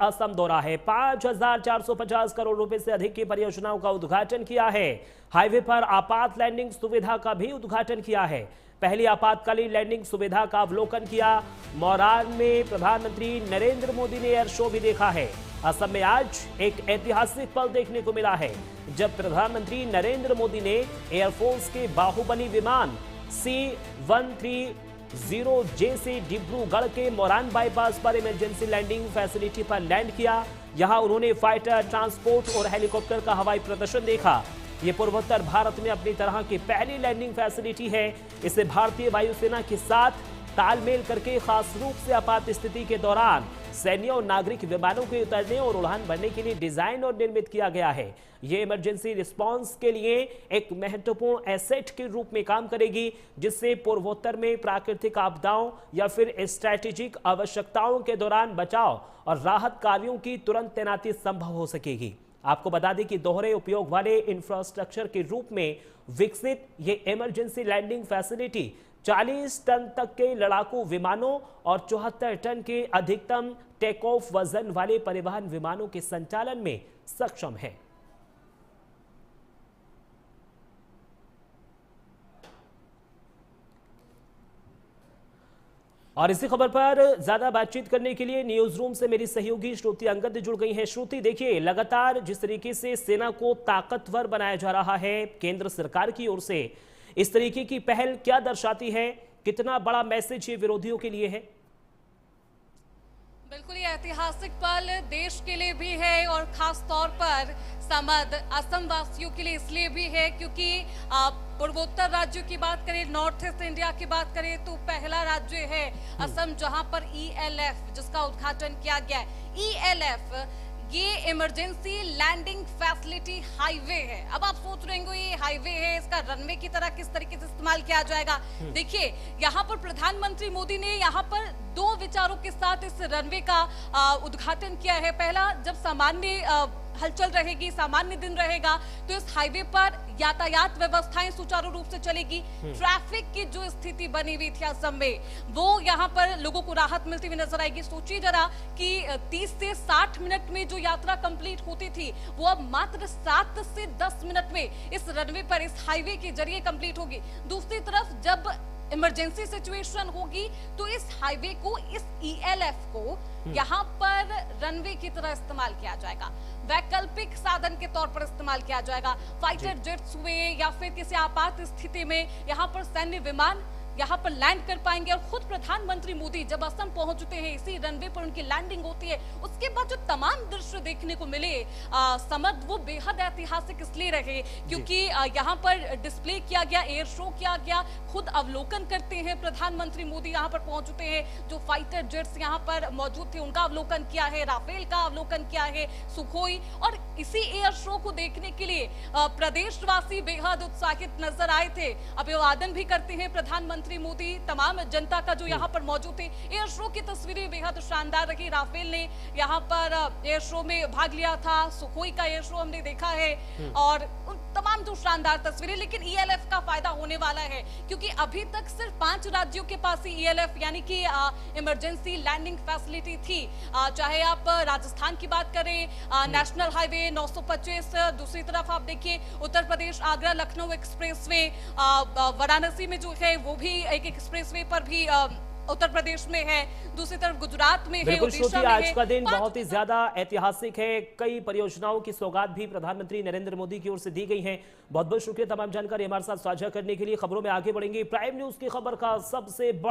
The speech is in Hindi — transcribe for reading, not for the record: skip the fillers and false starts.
असम दौरा है। 5,450 करोड़ रुपए से अधिक की परियोजनाओं का उद्घाटन किया है। हाईवे पर आपात लैंडिंग सुविधा का भी उद्घाटन किया है। पहली आपातकालीन लैंडिंग सुविधा का अवलोकन किया। मोरान में प्रधानमंत्री नरेंद्र मोदी ने एयर शो भी देखा है। असम में आज एक ऐतिहासिक पल देखने को मिला है, जब प्रधानमंत्री नरेंद्र मोदी ने एयरफोर्स के बाहुबली विमान C-130J से डिब्रूगढ़ के मोरान बाईपास पर इमरजेंसी लैंडिंग फैसिलिटी पर लैंड किया। यहां उन्होंने फाइटर, ट्रांसपोर्ट और हेलीकॉप्टर का हवाई प्रदर्शन देखा। ये पूर्वोत्तर भारत में अपनी तरह की पहली लैंडिंग फैसिलिटी है। इसे भारतीय वायुसेना के साथ तालमेल करके खास रूप से आपात स्थिति के दौरान सैन्य और नागरिक विमानों के उतरने और उड़ान भरने के लिए डिजाइन और निर्मित किया गया है। ये इमरजेंसी रिस्पांस के लिए एक महत्वपूर्ण एसेट के रूप में काम करेगी, जिससे पूर्वोत्तर में प्राकृतिक आपदाओं या फिर स्ट्रैटेजिक आवश्यकताओं के दौरान बचाव और राहत कार्यों की तुरंत तैनाती संभव हो सकेगी। आपको बता दें कि दोहरे उपयोग वाले इंफ्रास्ट्रक्चर के रूप में विकसित ये इमरजेंसी लैंडिंग फैसिलिटी 40 टन तक के लड़ाकू विमानों और 74 टन के अधिकतम टेक ऑफ वजन वाले परिवहन विमानों के संचालन में सक्षम है। और इसी खबर पर ज्यादा बातचीत करने के लिए न्यूज रूम से मेरी सहयोगी श्रुति अंगद जुड़ गई हैं। श्रुति, देखिए, लगातार जिस तरीके से सेना को ताकतवर बनाया जा रहा है केंद्र सरकार की ओर से, इस तरीके की पहल क्या दर्शाती है? कितना बड़ा मैसेज ये विरोधियों के लिए है? बिल्कुल, ये ऐतिहासिक पल देश के लिए भी है और खास तौर पर समद असम वासियों के लिए इसलिए भी है क्योंकि पूर्वोत्तर राज्यों की बात करें, नॉर्थ ईस्ट इंडिया की बात करें तो पहला राज्य है असम, जहां पर ELF जिसका उद्घाटन किया गया है। ELF ये इमरजेंसी लैंडिंग फैसिलिटी हाईवे है। अब आप सोच रहे होंगे ये हाईवे है, इसका रनवे की तरह किस तरीके से इस्तेमाल किया जाएगा। देखिए, यहाँ पर प्रधानमंत्री मोदी ने यहाँ पर दो विचारों के साथ इस रनवे का उद्घाटन किया है। पहला, जब सामान्य हलचल रहेगी, सामान्य दिन रहेगा, तो इस हाईवे पर यातायात व्यवस्थाएं सुचारू रूप से चलेगी। ट्रैफिक की जो स्थिति बनी हुई थी असम में, वो यहाँ पर लोगों को राहत मिलती हुई नजर आएगी। सोचिए जरा कि 30 से 60 मिनट में जो यात्रा कंप्लीट होती थी, वो अब मात्र 7 से 10 मिनट में इस रनवे पर, इस हाईवे के जरिए कंप्लीट होगी। दूसरी तरफ जब इमरजेंसी सिचुएशन होगी तो इस हाईवे को, इस ELF को यहाँ पर रनवे की तरह इस्तेमाल किया जाएगा, वैकल्पिक साधन के तौर पर इस्तेमाल किया जाएगा। फाइटर जेट्स हुए या फिर किसी आपात स्थिति में यहाँ पर सैन्य विमान यहाँ पर लैंड कर पाएंगे। और खुद प्रधानमंत्री मोदी जब असम पहुंचते हैं, इसी रनवे पर उनकी लैंडिंग होती है, उसके बाद जो तमाम दृश्य देखने को मिले समद, वो बेहद ऐतिहासिक इसलिए रहे क्योंकि यहाँ पर डिस्प्ले किया गया, एयर शो किया गया, खुद अवलोकन करते हैं प्रधानमंत्री मोदी, यहाँ पर पहुंचते हैं। जो फाइटर जेट्स यहाँ पर मौजूद थे उनका अवलोकन किया है, राफेल का अवलोकन किया है, सुखोई। और इसी एयर शो को देखने के लिए प्रदेशवासी बेहद उत्साहित नजर आए थे। अभिवादन भी करते हैं प्रधानमंत्री मोदी तमाम जनता का जो यहाँ पर मौजूद थे। एयर शो की तस्वीरें बेहद शानदार रही। राफेल ने यहाँ पर एयर शो में भाग लिया था, सुखोई का एयर शो हमने देखा है और तमाम जो शानदार तस्वीरें। लेकिन ELF का फायदा होने वाला है क्योंकि अभी तक सिर्फ 5 राज्यों के पास ही ELF यानी कि इमरजेंसी लैंडिंग फैसिलिटी थी। चाहे आप राजस्थान की बात करें, नेशनल हाईवे 925, दूसरी तरफ आप देखिए उत्तर प्रदेश आगरा लखनऊ एक्सप्रेसवे, वाराणसी में जो है वो भी एक एक्सप्रेसवे पर भी उत्तर प्रदेश में है, दूसरी तरफ गुजरात में है, ओडिशा में है। आज का दिन बहुत ही ज्यादा ऐतिहासिक है। कई परियोजनाओं की सौगात भी प्रधानमंत्री नरेंद्र मोदी की ओर से दी गई है। बहुत बहुत शुक्रिया तमाम जानकारी हमारे साथ साझा करने के लिए। खबरों में आगे बढ़ेंगे। प्राइम न्यूज की खबर का सबसे बड़ा